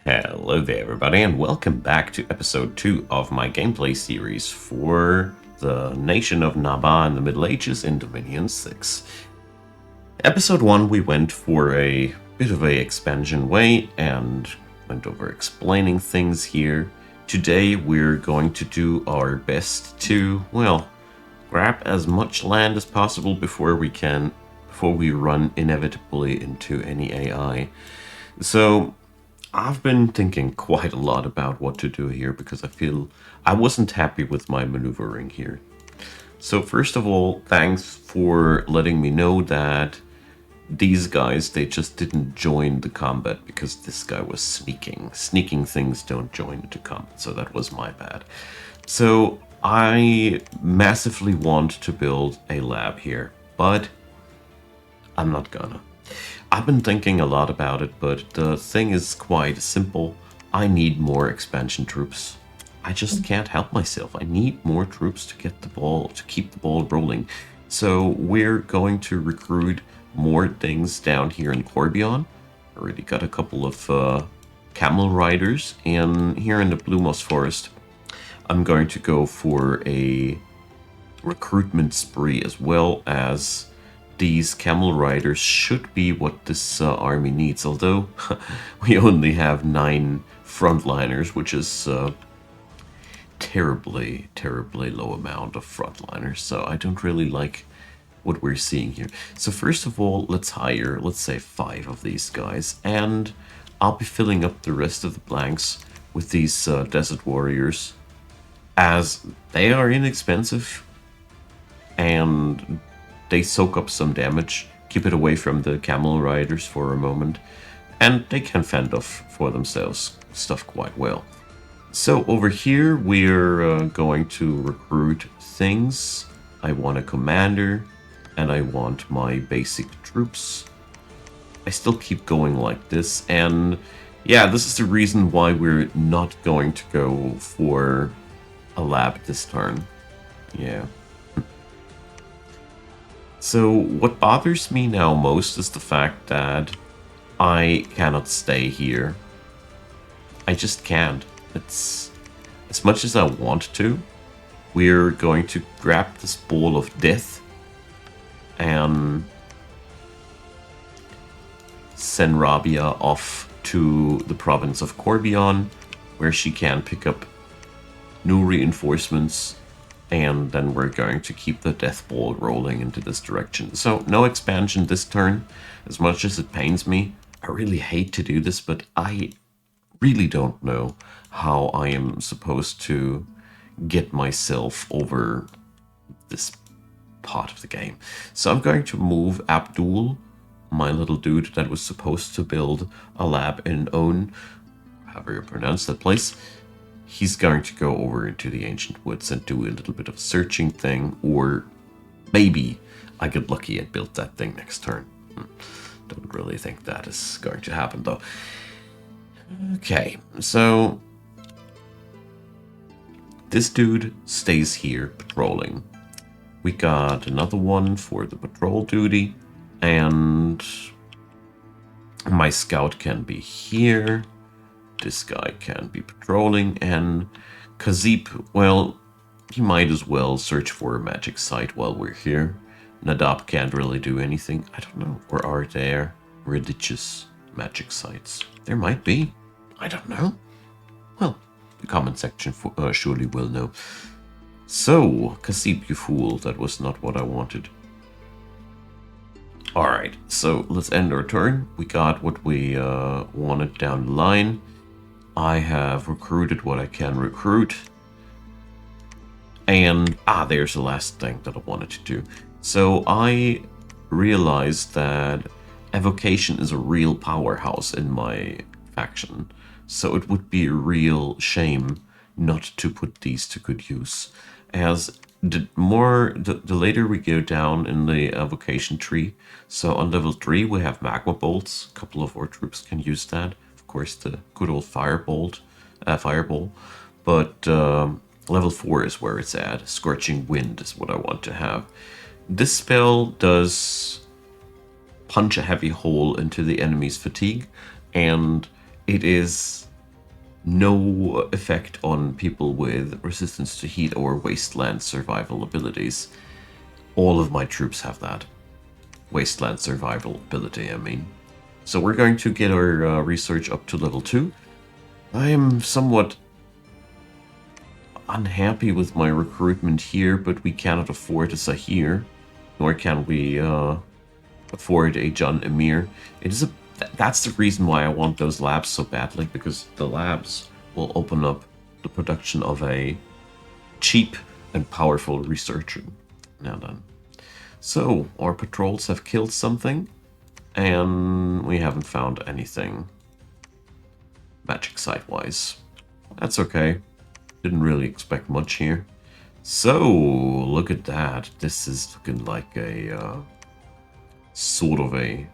Hello there everybody and welcome back to episode 2 of my gameplay series for the nation of Naba in the Middle Ages in Dominion 6. Episode 1 we went for a bit of a expansion way and went over explaining things here. Today we're going to do our best to, well, grab as much land as possible before we run inevitably into any AI. So I've been thinking quite a lot about what to do here because I feel I wasn't happy with my maneuvering here. So first of all, thanks for letting me know that these guys, they just didn't join the combat because this guy was sneaking. Sneaking things don't join into combat, so that was my bad. So I massively want to build a lab here, but I'm not gonna. I've been thinking a lot about it, but the thing is quite simple. I need more expansion troops. I just can't help myself. I need more troops to keep the ball rolling. So we're going to recruit more things down here in Corbion. Already got a couple of camel riders, and here in the Blue Moss Forest, I'm going to go for a recruitment spree as well, as these camel riders should be what this army needs, although we only have 9 frontliners, which is terribly low amount of frontliners, so I don't really like what we're seeing here. So first of all, let's hire, let's say 5 of these guys, and I'll be filling up the rest of the blanks with these desert warriors, as they are inexpensive and they soak up some damage, keep it away from the camel riders for a moment, and they can fend off for themselves stuff quite well. So over here we're going to recruit things. I want a commander, and I want my basic troops. I still keep going like this, and yeah, this is the reason why we're not going to go for a lab this turn. Yeah. So what bothers me now most is the fact that I cannot stay here. I just can't. It's as much as I want to. We're going to grab this ball of death and send Rabia off to the province of Corbion, where she can pick up new reinforcements, and then we're going to keep the death ball rolling into this direction. So no expansion this turn, as much as it pains me. I really hate to do this, but I really don't know how I am supposed to get myself over this part of the game. So I'm going to move Abdul, my little dude that was supposed to build a lab in Own, however you pronounce that place. He's going to go over into the Ancient Woods and do a little bit of searching thing, or maybe I get lucky and build that thing next turn. Don't really think that is going to happen though. Okay, so this dude stays here patrolling. We got another one for the patrol duty, and my scout can be here. This guy can be patrolling, and Kazip, well, he might as well search for a magic site while we're here. Nadab can't really do anything. I don't know. Or are there religious magic sites? There might be. I don't know. Well, the comment section surely will know. So, Kazip, you fool. That was not what I wanted. Alright, so let's end our turn. We got what we wanted down the line. I have recruited what I can recruit. And, there's the last thing that I wanted to do. So I realized that evocation is a real powerhouse in my faction. So it would be a real shame not to put these to good use. As the later we go down in the evocation tree, so on level 3 we have magma bolts. A couple of our troops can use that. Of course, the good old fireball, but level 4 is where it's at. Scorching Wind is what I want to have. This spell does punch a heavy hole into the enemy's fatigue, and it is no effect on people with resistance to heat or wasteland survival abilities. All of my troops have that. Wasteland survival ability, I mean. So we're going to get our research up to level 2. I am somewhat unhappy with my recruitment here, but we cannot afford a Sahir, nor can we afford a John Emir. It is that's the reason why I want those labs so badly, because the labs will open up the production of a cheap and powerful researcher. Now done. So, our patrols have killed something, and we haven't found anything magic site-wise. That's okay. Didn't really expect much here. So, look at that. This is looking like a sort of a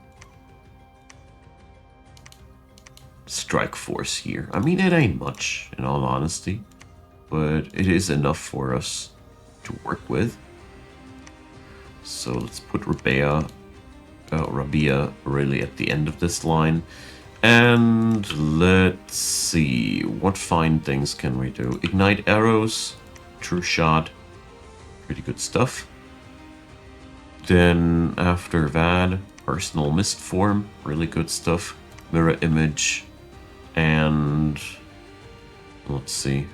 strike force here. I mean, it ain't much, in all honesty, but it is enough for us to work with. So let's put Rabia really at the end of this line. And let's see, what fine things can we do? Ignite arrows, true shot, pretty good stuff. Then after that, personal mist form, really good stuff. Mirror image, and let's see.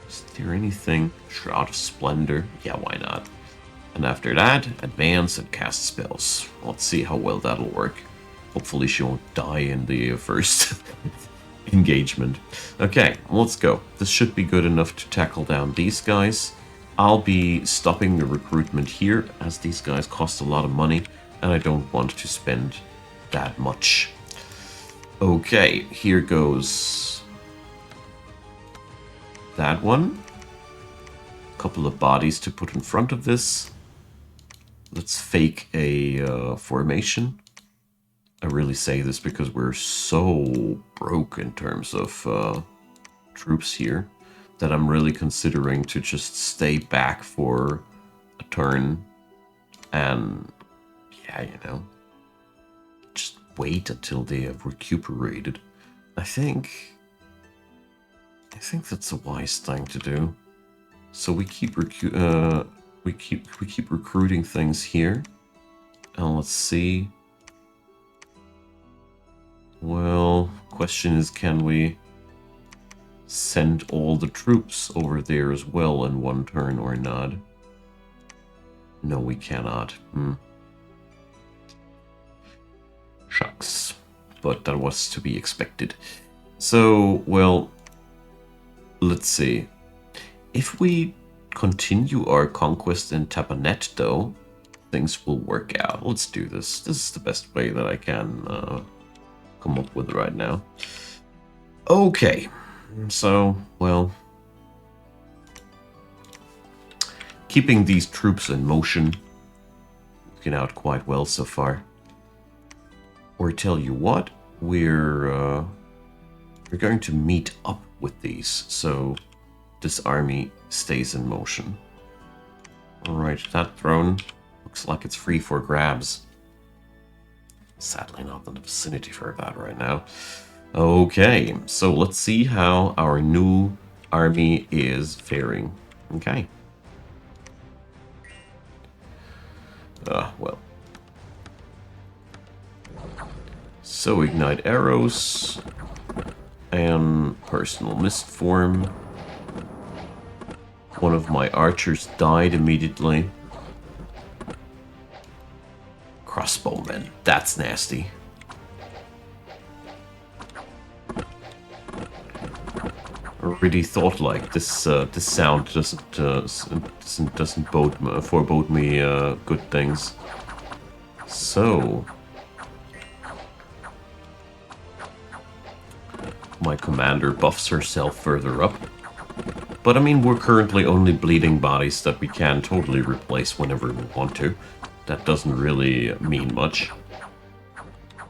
Is there anything? Shroud of Splendor, yeah, why not? And after that, advance and cast spells. Let's see how well that'll work. Hopefully she won't die in the first engagement. Okay, let's go. This should be good enough to tackle down these guys. I'll be stopping the recruitment here, as these guys cost a lot of money, and I don't want to spend that much. Okay, here goes that one. Couple of bodies to put in front of this. Let's fake a formation. I really say this because we're so broke in terms of troops here that I'm really considering to just stay back for a turn and, yeah, you know, just wait until they have recuperated. I think that's a wise thing to do. So we keep recruiting things here, and let's see. Well, question is, can we send all the troops over there as well in one turn or not? No, we cannot. Shucks. But that was to be expected. So, well, let's see. If we continue our conquest in Tapanet, though, things will work out. Let's do this. This is the best way that I can come up with right now. Okay. So, well, keeping these troops in motion, working out quite well so far. Or tell you what, we're going to meet up with these, so this army stays in motion. Alright, that throne looks like it's free for grabs. Sadly not in the vicinity for that right now. Okay, so let's see how our new army is faring. Okay. Well. So ignite arrows and personal mist form. One of my archers died immediately. Crossbowmen, that's nasty. I really thought like this. This sound doesn't forebode me good things. So my commander buffs herself further up. But I mean, we're currently only bleeding bodies that we can totally replace whenever we want to. That doesn't really mean much.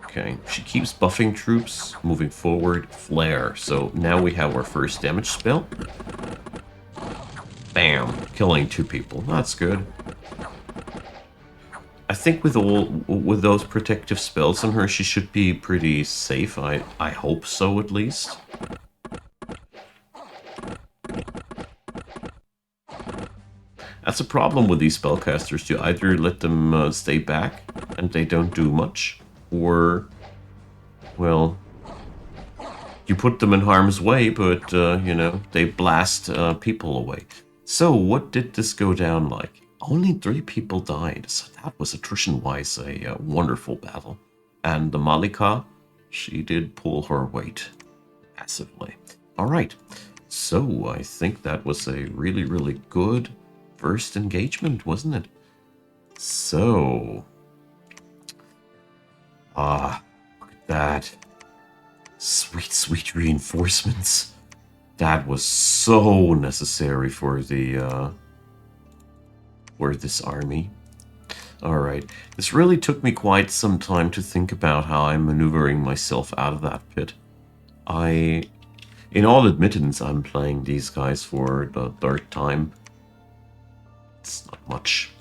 Okay, she keeps buffing troops, moving forward, flare. So now we have our first damage spell. Bam, killing 2 people. That's good. I think with those protective spells on her, she should be pretty safe. I hope so, at least. That's a problem with these spellcasters. You either let them stay back and they don't do much, or, well, you put them in harm's way, but, you know, they blast people away. So, what did this go down like? Only 3 people died, so that was attrition-wise a wonderful battle. And the Malika, she did pull her weight massively. Alright, so I think that was a really, really good first engagement, wasn't it? So... look at that. Sweet, sweet reinforcements. That was so necessary for the, for this army. Alright, this really took me quite some time to think about how I'm maneuvering myself out of that pit. In all admittance, I'm playing these guys for the 3rd time. It's not much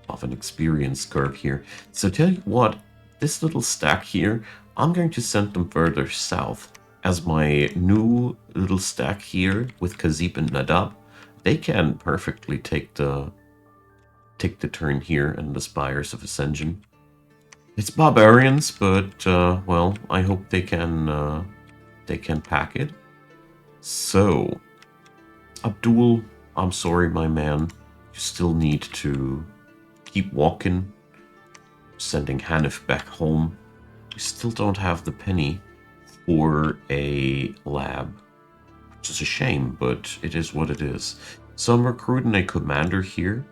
of an experience curve here. So tell you what, this little stack here, I'm going to send them further south. As my new little stack here with Kazib and Nadab, they can perfectly take the turn here and the Spires of Ascension. It's barbarians, but well, I hope they can pack it. So, Abdul, I'm sorry, my man. You still need to keep walking, sending Hanif back home. We still don't have the penny for a lab, which is a shame, but it is what it is. So I'm recruiting a commander here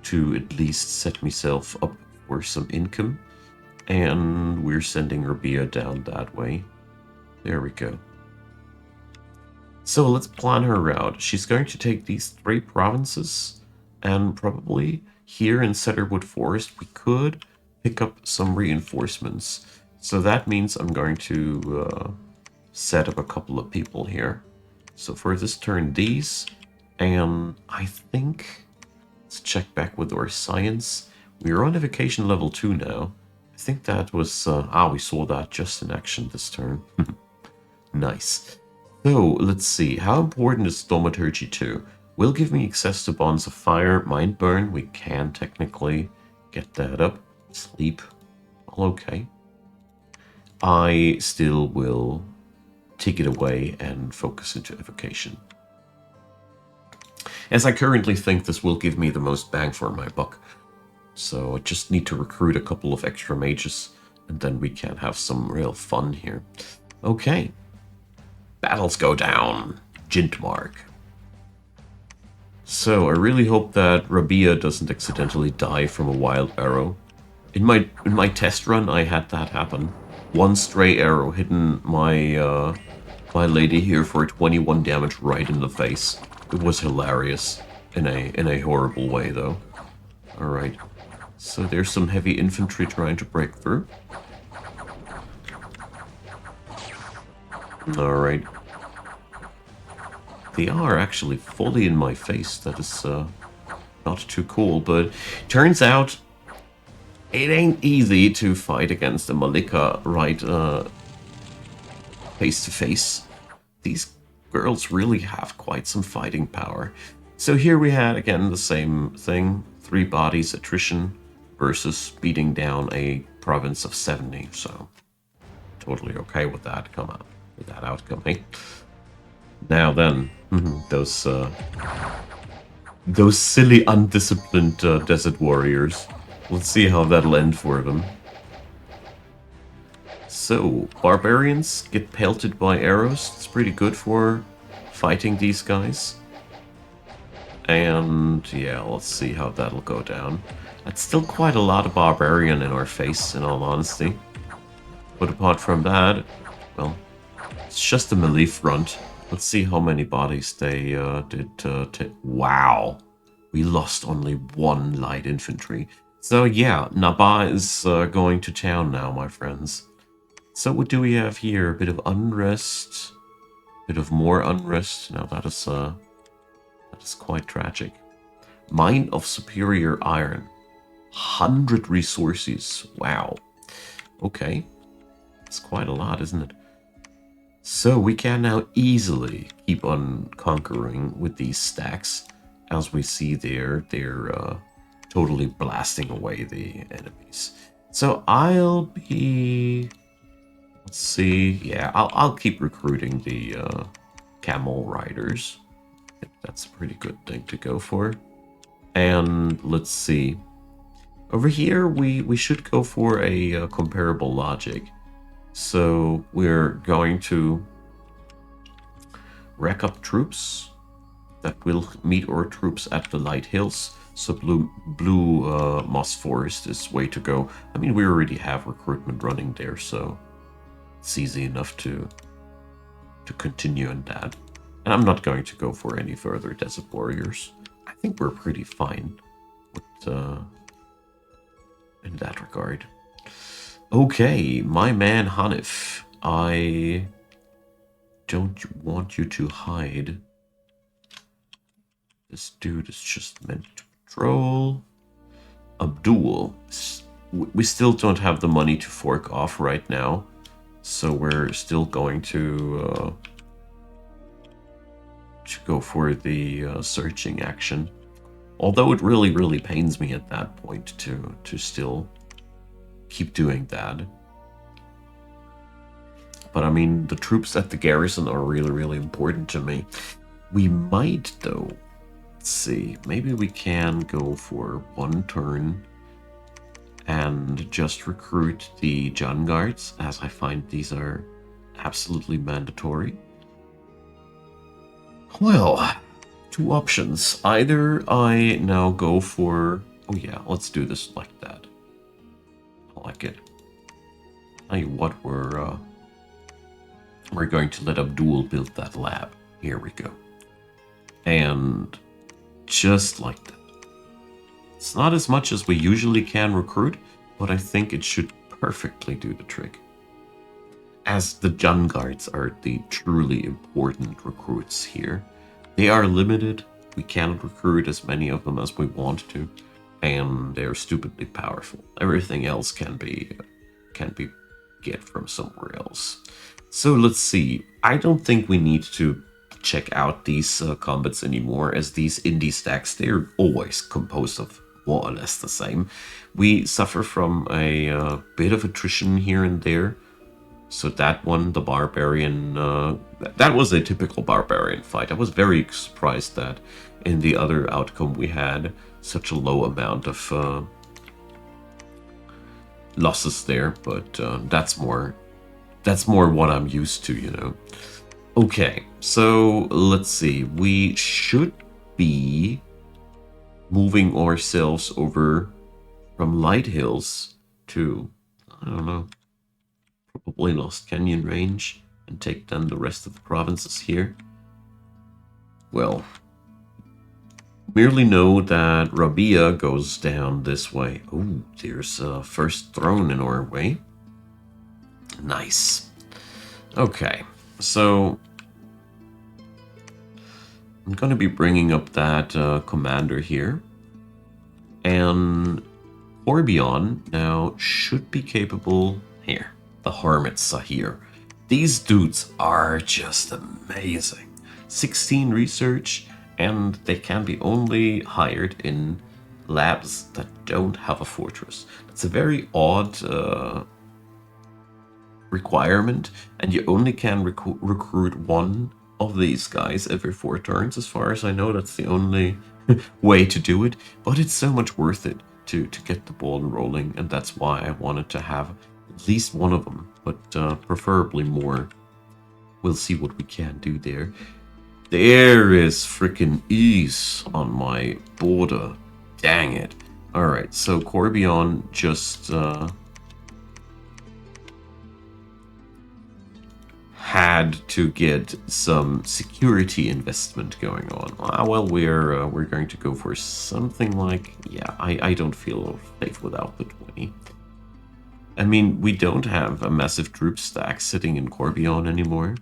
to at least set myself up for some income, and we're sending Rabia down that way. There we go. So let's plan her route. She's going to take these 3 provinces, and probably here in Cedarwood Forest we could pick up some reinforcements. So that means I'm going to set up a couple of people here. So for this turn, these, and I think, let's check back with our science. We're on evocation level 2 now. I think that was, we saw that just in action this turn. Nice. So, let's see, how important is Thaumaturgy 2? Will give me access to Bonds of Fire, Mind Burn, we can technically get that up. Sleep, all okay. I still will take it away and focus into evocation, as I currently think this will give me the most bang for my buck. So I just need to recruit a couple of extra mages, and then we can have some real fun here. Okay. Battles go down. Jintmark. So I really hope that Rabia doesn't accidentally die from a wild arrow. In my test run, I had that happen. One stray arrow hitting my my lady here for 21 damage right in the face. It was hilarious in a horrible way though. All right. So there's some heavy infantry trying to break through. All right. They are actually fully in my face. That is not too cool, but turns out it ain't easy to fight against a Malika right face to face. These girls really have quite some fighting power. So here we had again the same thing, 3 bodies attrition versus beating down a province of 70. So totally okay with that outcome, eh? Now then, those silly undisciplined desert warriors. Let's see how that'll end for them. So, barbarians get pelted by arrows. It's pretty good for fighting these guys. And yeah, let's see how that'll go down. That's still quite a lot of barbarian in our face, in all honesty. But apart from that, well, it's just a melee front. Let's see how many bodies they did take. Wow, we lost only 1 light infantry. So yeah, Naba is going to town now, my friends. So what do we have here? A bit of unrest, a bit of more unrest. Now that is quite tragic. Mine of superior iron. 100 resources. Wow. Okay. It's quite a lot, isn't it? So we can now easily keep on conquering with these stacks. As we see there, they're totally blasting away the enemies. So I'll be... Let's see. Yeah, I'll keep recruiting the camel riders. I think that's a pretty good thing to go for. And let's see. Over here, we should go for a comparable logic. So we're going to rack up troops that will meet our troops at the Light Hills. So blue Moss Forest is way to go. I mean, we already have recruitment running there, so it's easy enough to continue in that. And I'm not going to go for any further Desert Warriors. I think we're pretty fine with, in that regard. Okay, my man Hanif, I don't want you to hide. This dude is just meant to patrol. Abdul, we still don't have the money to fork off right now, so we're still going to go for the searching action. Although it really, really pains me at that point to still keep doing that. But I mean, the troops at the garrison are really, really important to me. We might, though, let's see, maybe we can go for one turn and just recruit the Jun Guards, as I find these are absolutely mandatory. Well, two options. Either I now go for... Oh yeah, let's do this like that. I like it. Tell you what, we're going to let Abdul build that lab. Here we go. And just like that. It's not as much as we usually can recruit, but I think it should perfectly do the trick. As the Jun Guards are the truly important recruits here. They are limited. We cannot recruit as many of them as we want to, and they're stupidly powerful. Everything else can be get from somewhere else. So let's see. I don't think we need to check out these combats anymore, as these indie stacks, they're always composed of more or less the same. We suffer from a bit of attrition here and there. So that one, the barbarian, that was a typical barbarian fight. I was very surprised that in the other outcome we had such a low amount of losses there, but that's more what I'm used to, you know. Okay, so let's see. We should be moving ourselves over from Light Hills to, I don't know, probably Lost Canyon range, and take then the rest of the provinces here. Well, merely know that Rabia goes down this way. Oh, there's a first throne in our way. Nice. Okay, so I'm going to be bringing up that commander here. And Orbion now should be capable here. The Hermits are here. These dudes are just amazing. 16 research, and they can be only hired in labs that don't have a fortress. That's a very odd requirement, and you only can recruit one of these guys every 4 turns. As far as I know, that's the only way to do it, but it's so much worth it to get the ball rolling, and that's why I wanted to have at least one of them, but preferably more. We'll see what we can do there. There is freaking ease on my border. Dang it. Alright, so Corbion just had to get some security investment going on. Well, we're going to go for something like, yeah, I don't feel safe without the 20. I mean, we don't have a massive troop stack sitting in Corbion anymore.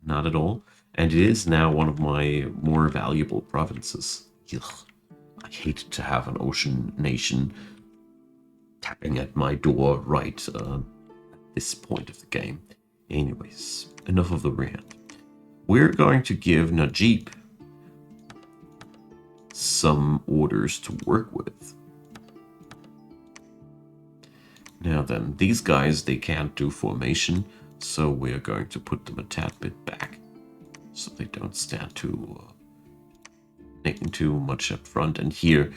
Not at all. And it is now one of my more valuable provinces. Ugh. I hate to have an ocean nation tapping at my door right at this point of the game. Anyways, enough of the rant. We're going to give Najib some orders to work with. Now then, these guys, they can't do formation, so we're going to put them a tad bit back so they don't stand too much up front. And here,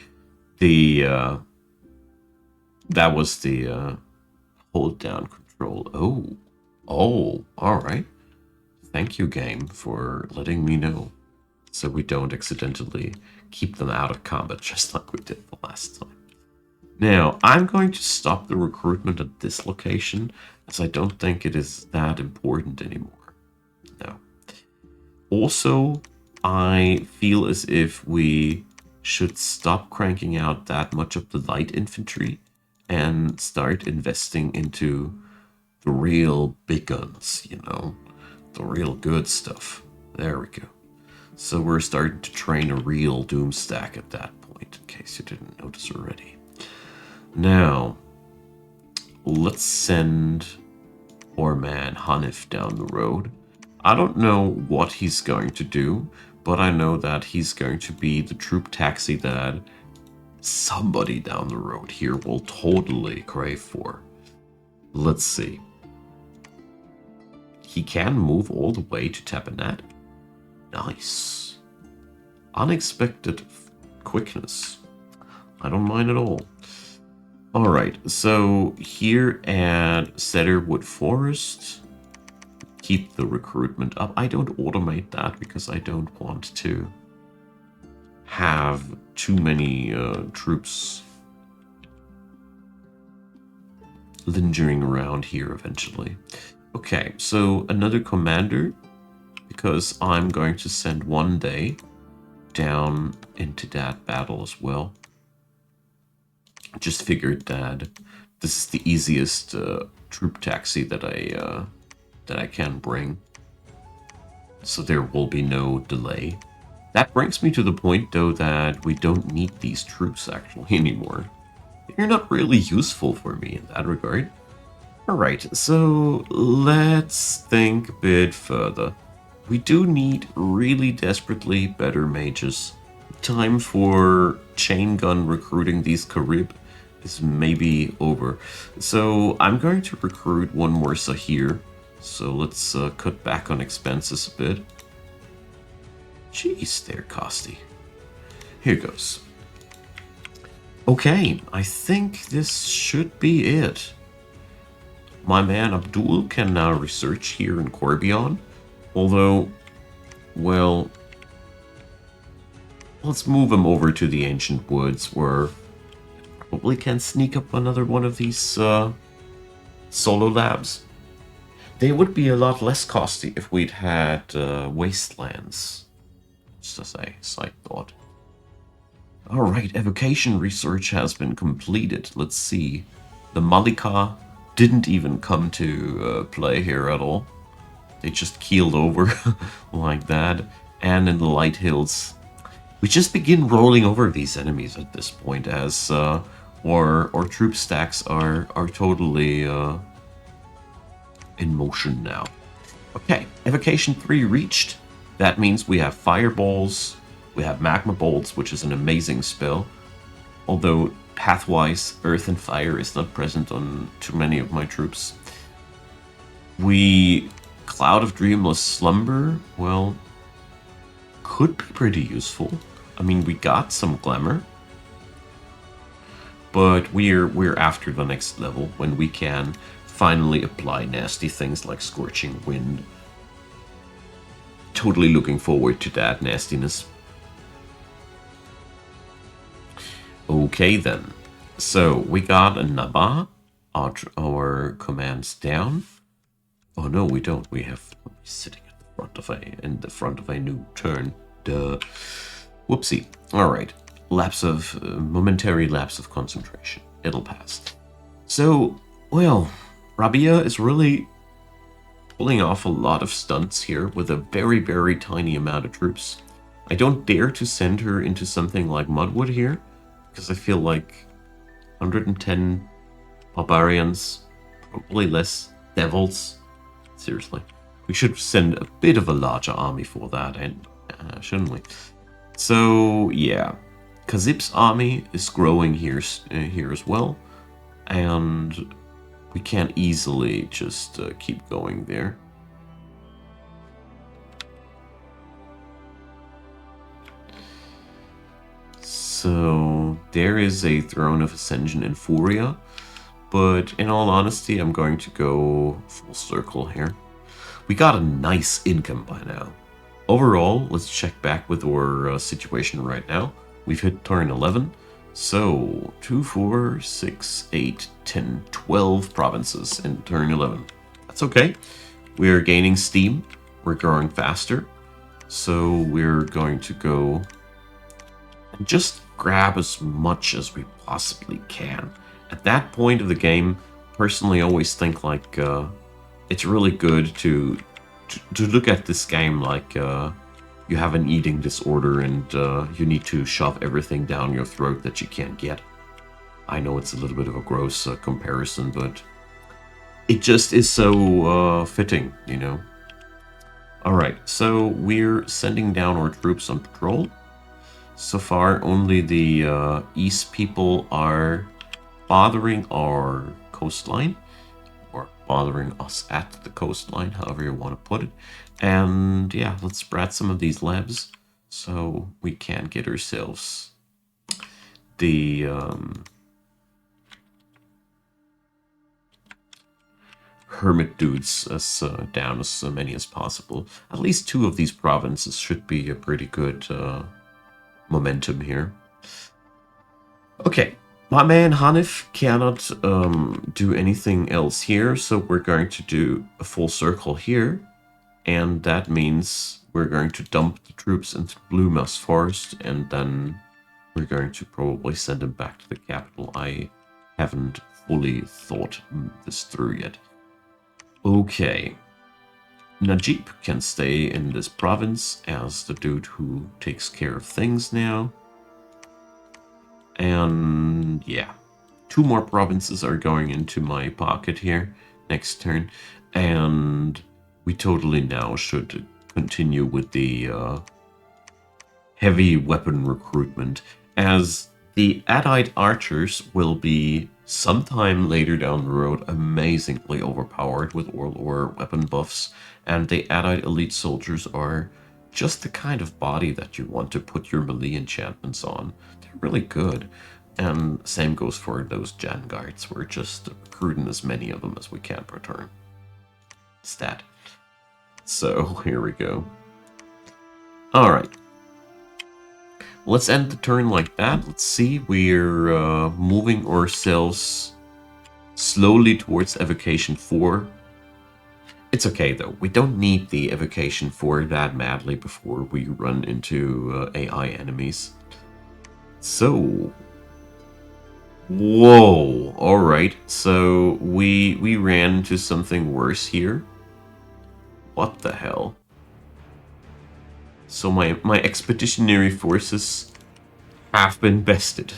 that was the hold down control. Oh, all right. Thank you, game, for letting me know, so we don't accidentally keep them out of combat just like we did the last time. Now, I'm going to stop the recruitment at this location, as I don't think it is that important anymore. No. Also, I feel as if we should stop cranking out that much of the light infantry and start investing into the real big guns, you know? The real good stuff. There we go. So we're starting to train a real doom stack at that point, in case you didn't notice already. Now, let's send our man Hanif down the road. I don't know what he's going to do, but I know that he's going to be the troop taxi that somebody down the road here will totally crave for. Let's see. He can move all the way to Tabanat. Nice. Unexpected quickness. I don't mind at all. Alright, so here at Cedarwood Forest, keep the recruitment up. I don't automate that because I don't want to have too many troops lingering around here eventually. Okay, so another commander, because I'm going to send one day down into that battle as well. Just figured that this is the easiest troop taxi that I can bring, so there will be no delay. That brings me to the point, though, that we don't need these troops actually anymore. They're not really useful for me in that regard. Alright, so let's think a bit further. We do need really desperately better mages. Time for chain gun recruiting these Carib is maybe over. So I'm going to recruit one more Sahir. So let's cut back on expenses a bit. Jeez, they're costly. Here goes. Okay, I think this should be it. My man Abdul can now research here in Corbion. Although, well, let's move him over to the Ancient Woods, where probably can sneak up another one of these solo labs. They would be a lot less costly if we'd had wastelands. Just as a side thought. Alright, evocation research has been completed. Let's see. The Malika didn't even come to play here at all. They just keeled over like that. And in the Light Hills, we just begin rolling over these enemies at this point, as our troop stacks are totally in motion now. Okay, evocation 3 reached. That means we have fireballs, we have magma bolts, which is an amazing spell. Although pathwise, earth and fire is not present on too many of my troops. Cloud of Dreamless Slumber, well, could be pretty useful. I mean, we got some glamour, but we're after the next level when we can finally apply nasty things like Scorching Wind. Totally looking forward to that nastiness. Okay then, so we got a Naba, our commands down. Oh no, we don't. We have sitting at the front of a new turn. Duh. Whoopsie. All right. Momentary lapse of concentration. It'll pass. So, well, Rabia is really pulling off a lot of stunts here with a very, very tiny amount of troops. I don't dare to send her into something like Mudwood here, because I feel like 110 barbarians, probably less devils. Seriously. We should send a bit of a larger army for that, and shouldn't we? So, yeah. Kazib's army is growing here as well, and we can't easily just keep going there. So, there is a Throne of Ascension in Furia, but in all honesty, I'm going to go full circle here. We got a nice income by now. Overall, let's check back with our situation right now. We've hit turn 11. So, 2, 4, 6, 8, 10, 12 provinces in turn 11. That's okay. We're gaining steam. We're growing faster. So, we're going to go and just grab as much as we possibly can. At that point of the game, personally, I always think like it's really good to look at this game like you have an eating disorder and you need to shove everything down your throat that you can't get. I know it's a little bit of a gross comparison, but it just is so fitting, you know. Alright, so we're sending down our troops on patrol. So far, only the East people are bothering our coastline, or bothering us at the coastline, however you want to put it. And yeah, let's spread some of these labs so we can get ourselves the hermit dudes as down as many as possible. At least 2 of these provinces should be a pretty good momentum here. Okay. My man Hanif cannot do anything else here, so we're going to do a full circle here. And that means we're going to dump the troops into Blue Moss Forest, and then we're going to probably send them back to the capital. I haven't fully thought this through yet. Okay. Najib can stay in this province as the dude who takes care of things now. And yeah, 2 more provinces are going into my pocket here next turn. And we totally now should continue with the heavy weapon recruitment, as the Adite archers will be sometime later down the road amazingly overpowered with all our weapon buffs, and the Adite elite soldiers are just the kind of body that you want to put your melee enchantments on. They're really good. And same goes for those Jan guards. We're just recruiting as many of them as we can per turn. Stat. So here we go. Alright. Let's end the turn like that. Let's see. We're moving ourselves slowly towards Evocation 4. It's okay though. We don't need the Evocation 4 that madly before we run into AI enemies. So, whoa! Alright, so we ran into something worse here. What the hell? So my expeditionary forces have been bested.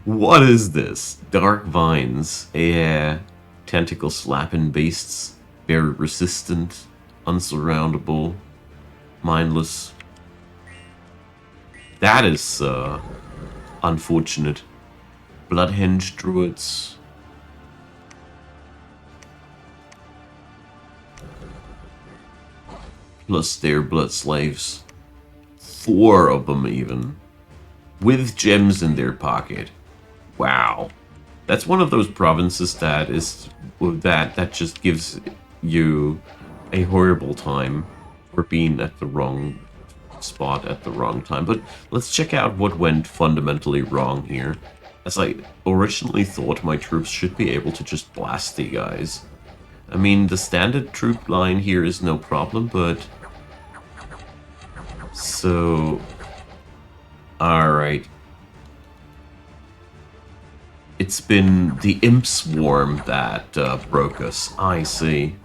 What is this? Dark vines. Yeah. Tentacle slapping beasts. Very resistant. Unsurroundable. Mindless. That is unfortunate. Bloodhenge druids. Plus their blood slaves. 4 of them even. With gems in their pocket. Wow. That's one of those provinces that is that just gives you a horrible time for being at the wrong spot at the wrong time. But let's check out what went fundamentally wrong here. As I originally thought, my troops should be able to just blast the guys. I mean, the standard troop line here is no problem, but... So... Alright. It's been the imp swarm that broke us. I see.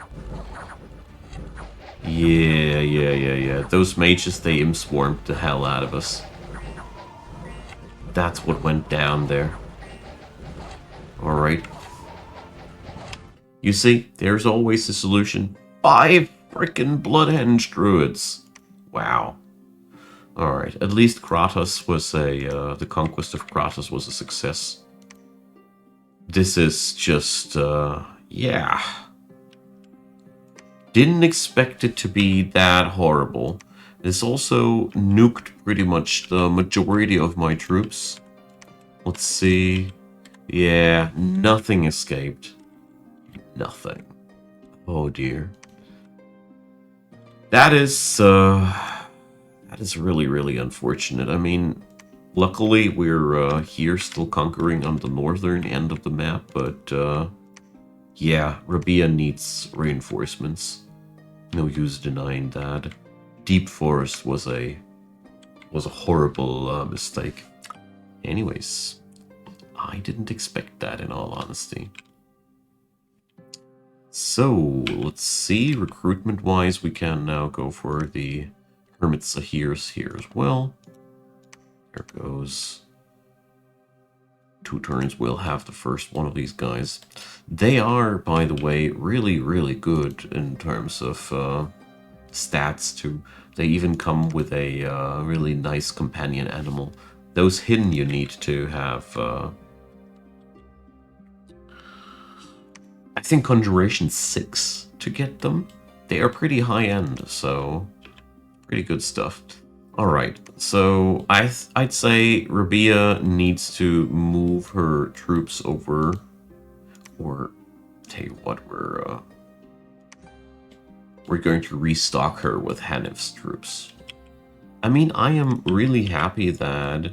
Yeah. Those mages, they imp swarmed the hell out of us. That's what went down there. Alright. You see, there's always a solution. 5 frickin' Bloodhenge Druids. Wow. Alright, at least Kratos was the conquest of Kratos was a success. This is just, yeah. Didn't expect it to be that horrible. This also nuked pretty much the majority of my troops. Let's see. Yeah, nothing escaped. Nothing. Oh dear. That is really, really unfortunate. I mean, luckily we're here still conquering on the northern end of the map, but yeah, Rabia needs reinforcements. No use denying that. Deep Forest was a horrible mistake. Anyways, I didn't expect that in all honesty. So, let's see, recruitment-wise, we can now go for the Hermit Sahirs here as well. There goes. 2 turns, we'll have the first one of these guys. They are, by the way, really, really good in terms of stats too. They even come with a really nice companion animal. Those hidden you need to have... I think Conjuration 6 to get them. They are pretty high-end, so pretty good stuff. Alright, so I'd say Rabia needs to move her troops over, or tell you what, we're going to restock her with Hanif's troops. I mean, I am really happy that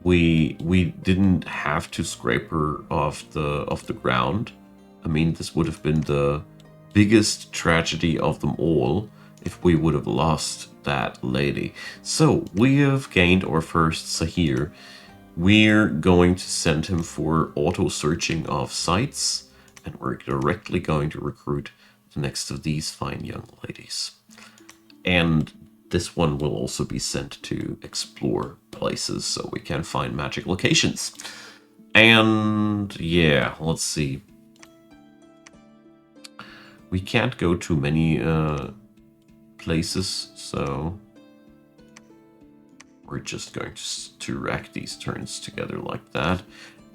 we didn't have to scrape her off the ground. I mean, this would have been the biggest tragedy of them all if we would have lost that lady. So, we have gained our first Sahir. We're going to send him for auto-searching of sites, and we're directly going to recruit the next of these fine young ladies. And this one will also be sent to explore places so we can find magic locations. And yeah, let's see. We can't go to many places, so we're just going to rack these turns together like that.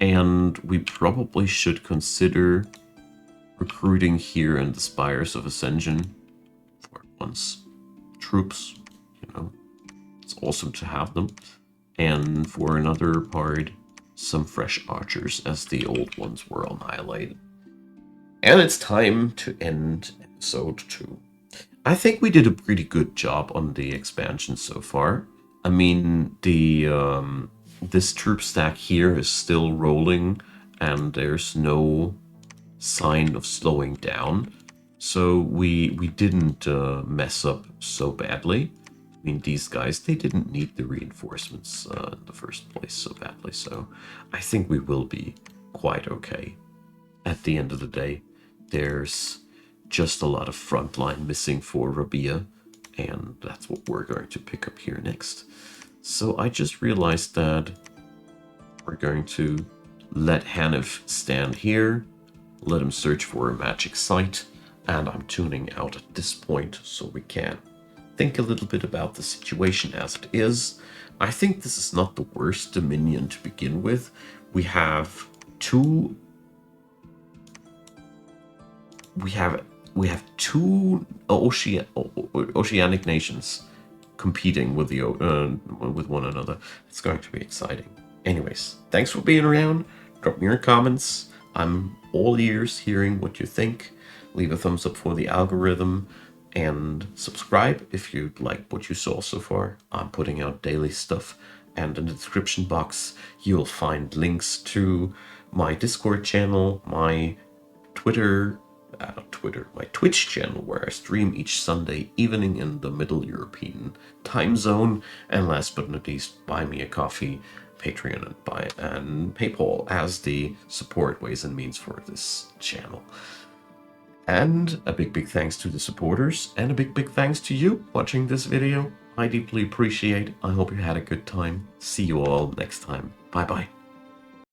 And we probably should consider recruiting here in the Spires of Ascension for once. Troops, you know, it's awesome to have them. And for another part, some fresh archers as the old ones were annihilated. And it's time to end episode 2. I think we did a pretty good job on the expansion so far. I mean, this troop stack here is still rolling, and there's no sign of slowing down. So we didn't mess up so badly. I mean, these guys, they didn't need the reinforcements in the first place so badly. So I think we will be quite okay. At the end of the day, there's just a lot of frontline missing for Rabia, and that's what we're going to pick up here next. So I just realized that we're going to let Hanif stand here, let him search for a magic site, and I'm tuning out at this point so we can think a little bit about the situation as it is. I think this is not the worst Dominion to begin with. We have two oceanic nations competing with with one another. It's going to be exciting. Anyways, thanks for being around. Drop me your comments. I'm all ears hearing what you think. Leave a thumbs up for the algorithm and subscribe if you like what you saw so far. I'm putting out daily stuff, and in the description box you'll find links to my Discord channel, my my Twitch channel where I stream each Sunday evening in the Middle European time zone, and last but not least, buy me a coffee, Patreon and PayPal as the support ways and means for this channel. And a big thanks to the supporters, and a big thanks to you watching this video. I deeply appreciate. I hope you had a good time. See you all next time. Bye bye.